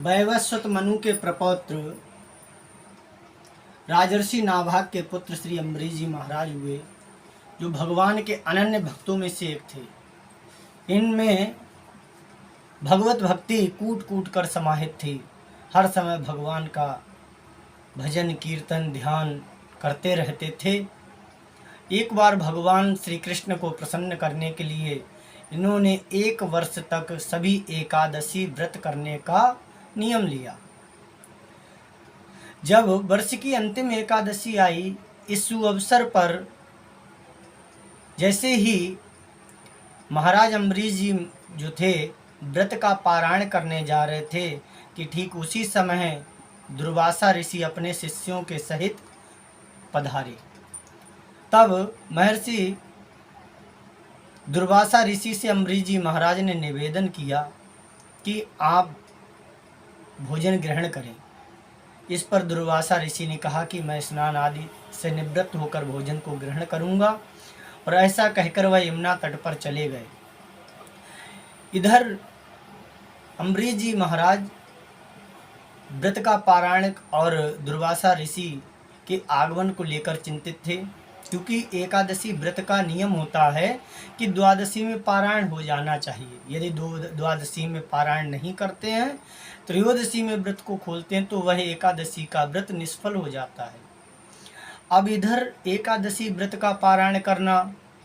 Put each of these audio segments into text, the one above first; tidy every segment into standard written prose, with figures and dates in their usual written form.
वैवस्वत मनु के प्रपौत्र राजर्षि नाभाग के पुत्र श्री अम्बरीश जी महाराज हुए, जो भगवान के अनन्य भक्तों में से एक थे। इनमें भगवत भक्ति कूट कूट कर समाहित थी। हर समय भगवान का भजन कीर्तन ध्यान करते रहते थे। एक बार भगवान श्री कृष्ण को प्रसन्न करने के लिए इन्होंने 1 वर्ष तक सभी एकादशी व्रत करने का नियम लिया। जब वर्ष की अंतिम एकादशी आई, इस अवसर पर जैसे ही महाराज अम्बरीश जी जो थे व्रत का पारायण करने जा रहे थे कि ठीक उसी समय दुर्वासा ऋषि अपने शिष्यों के सहित पधारे। तब महर्षि दुर्वासा ऋषि से अम्बरीश जी महाराज ने निवेदन किया कि आप भोजन ग्रहण करें। इस पर दुर्वासा ऋषि ने कहा कि मैं स्नान आदि से निवृत्त होकर भोजन को ग्रहण करूंगा, और ऐसा कहकर वह यमुना तट पर चले गए। इधर अम्बरीश जी महाराज व्रत का पारायण और दुर्वासा ऋषि के आगमन को लेकर चिंतित थे, क्योंकि एकादशी व्रत का नियम होता है कि द्वादशी में पारायण हो जाना चाहिए। यदि द्वादशी में पारायण नहीं करते हैं, त्रयोदशी में व्रत को खोलते हैं, तो वह एकादशी का व्रत निष्फल हो जाता है। अब इधर एकादशी व्रत का पारायण करना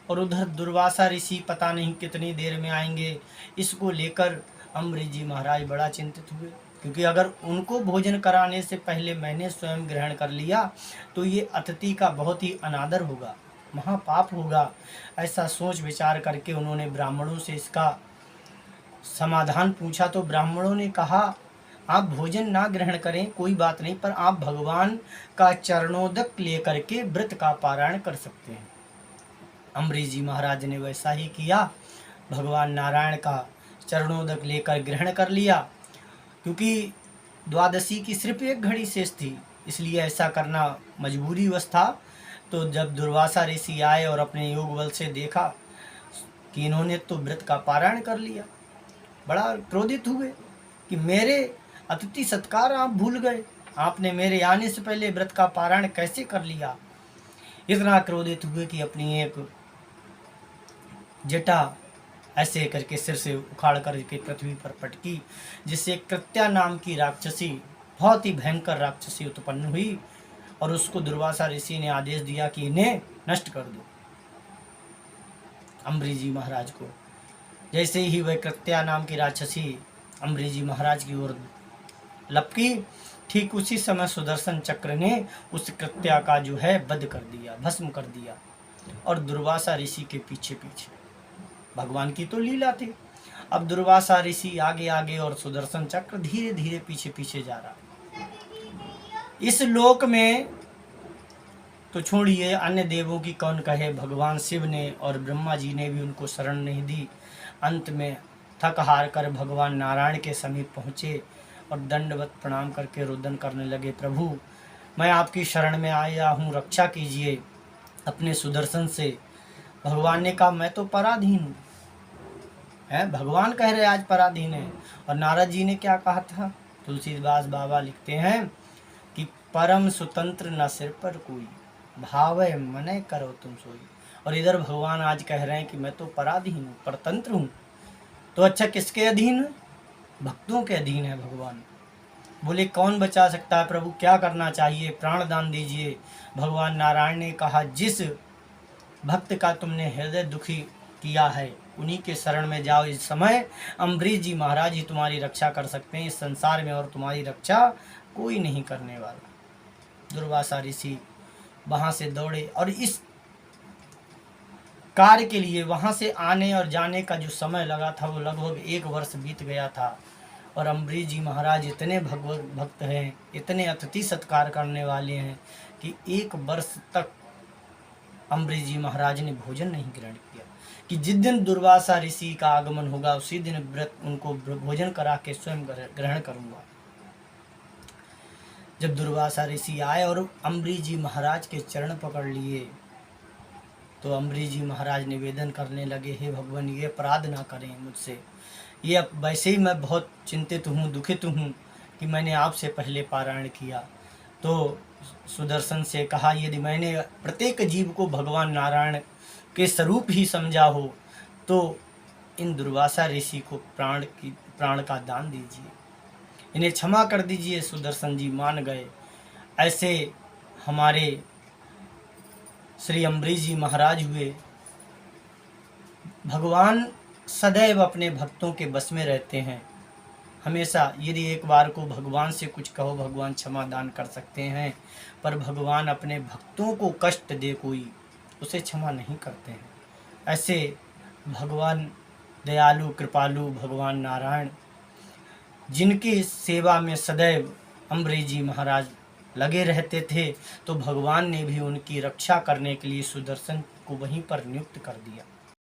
और उधर दुर्वासा ऋषि पता नहीं कितनी देर में आएंगे, इसको लेकर अम्बरीश जी महाराज बड़ा चिंतित हुए, क्योंकि अगर उनको भोजन कराने से पहले मैंने स्वयं ग्रहण कर लिया तो ये अतिथि का बहुत ही अनादर होगा, महापाप होगा। ऐसा सोच विचार करके उन्होंने ब्राह्मणों से इसका समाधान पूछा, तो ब्राह्मणों ने कहा आप भोजन ना ग्रहण करें, कोई बात नहीं, पर आप भगवान का चरणोदक लेकर के व्रत का पारायण कर सकते हैं। अम्बरीश जी महाराज ने वैसा ही किया, भगवान नारायण का चरणोदक लेकर ग्रहण कर लिया। क्योंकि द्वादशी की सिर्फ 1 घड़ी शेष थी, इसलिए ऐसा करना मजबूरी वश था। तो जब दुर्वासा ऋषि आए और अपने योग बल से देखा कि इन्होंने तो व्रत का पारायण कर लिया, बड़ा क्रोधित हुए कि मेरे अतिथि सत्कार आप भूल गए, आपने मेरे आने से पहले व्रत का पारायण कैसे कर लिया। इतना क्रोधित हुए कि अपनी एक जटा ऐसे करके सिर से उखाड़ कर के पृथ्वी पर पटकी, जिससे कृत्या नाम की राक्षसी, बहुत ही भयंकर राक्षसी उत्पन्न हुई, और उसको दुर्वासा ऋषि ने आदेश दिया कि इन्हें नष्ट कर दो। अम्बरीश जी महाराज को जैसे ही वह कृत्या नाम की राक्षसी अम्बरीश जी महाराज की ओर लपकी, ठीक उसी समय सुदर्शन चक्र ने उस कृत्या का जो है वध कर दिया, भस्म कर दिया। और दुर्वासा ऋषि के पीछे पीछे, भगवान की तो लीला थी। अब दुर्वासा ऋषि आगे आगे और सुदर्शन चक्र धीरे धीरे पीछे पीछे जा रहा। इस लोक में तो छोड़िए, अन्य देवों की कौन कहे, भगवान शिव ने और ब्रह्मा जी ने भी उनको शरण नहीं दी। अंत में थक हार कर भगवान नारायण के समीप पहुँचे और दंडवत प्रणाम करके रुदन करने लगे, प्रभु मैं आपकी शरण में आया हूँ, रक्षा कीजिए अपने सुदर्शन से। भगवान ने कहा मैं तो पराधीन हूँ, है भगवान कह रहे आज पराधीन है। और नारद जी ने क्या कहा था, तुलसीदास बाबा लिखते हैं कि परम स्वतंत्र न सिर पर कोई, भावे मने करो तुम सोई। और इधर भगवान आज कह रहे हैं कि मैं तो पराधीन हूँ, परतंत्र हूँ। तो अच्छा किसके अधीन? भक्तों के अधीन है भगवान। बोले कौन बचा सकता है प्रभु, क्या करना चाहिए, प्राण दान दीजिए। भगवान नारायण ने कहा जिस भक्त का तुमने हृदय दुखी किया है उन्हीं के शरण में जाओ। इस समय अम्बरीश जी महाराज ही तुम्हारी रक्षा कर सकते हैं इस संसार में, और तुम्हारी रक्षा कोई नहीं करने वाला। दुर्वासा ऋषि वहाँ से दौड़े, और इस कार्य के लिए वहाँ से आने और जाने का जो समय लगा था वो लगभग 1 वर्ष बीत गया था। और अम्बरीश जी महाराज इतने भगवत भक्त हैं, इतने अतिथि सत्कार करने वाले हैं कि 1 वर्ष तक अम्बरीश जी महाराज ने भोजन नहीं ग्रहण किया, कि जिस दिन दुर्वासा ऋषि का आगमन होगा उसी दिन व्रत उनको भोजन करा के स्वयं ग्रहण करूंगा। जब दुर्वासा ऋषि आए और अम्बरीश जी महाराज के चरण पकड़ लिए, तो अम्बरीश जी महाराज निवेदन करने लगे, हे भगवान ये अपराध ना करें मुझसे, ये अब वैसे ही मैं बहुत चिंतित हूँ, दुखित हूँ कि मैंने आपसे पहले पारायण किया। तो सुदर्शन से कहा, यदि मैंने प्रत्येक जीव को भगवान नारायण के स्वरूप ही समझा हो तो इन दुर्वासा ऋषि को प्राण का दान दीजिए, इन्हें क्षमा कर दीजिए। सुदर्शन जी मान गए। ऐसे हमारे श्री अम्बरीश जी महाराज हुए। भगवान सदैव अपने भक्तों के बस में रहते हैं। हमेशा यदि एक बार को भगवान से कुछ कहो, भगवान क्षमा दान कर सकते हैं, पर भगवान अपने भक्तों को कष्ट दे कोई, उसे क्षमा नहीं करते हैं। ऐसे भगवान दयालु कृपालु भगवान नारायण, जिनकी सेवा में सदैव अम्बरीश जी महाराज लगे रहते थे, तो भगवान ने भी उनकी रक्षा करने के लिए सुदर्शन को वहीं पर नियुक्त कर दिया।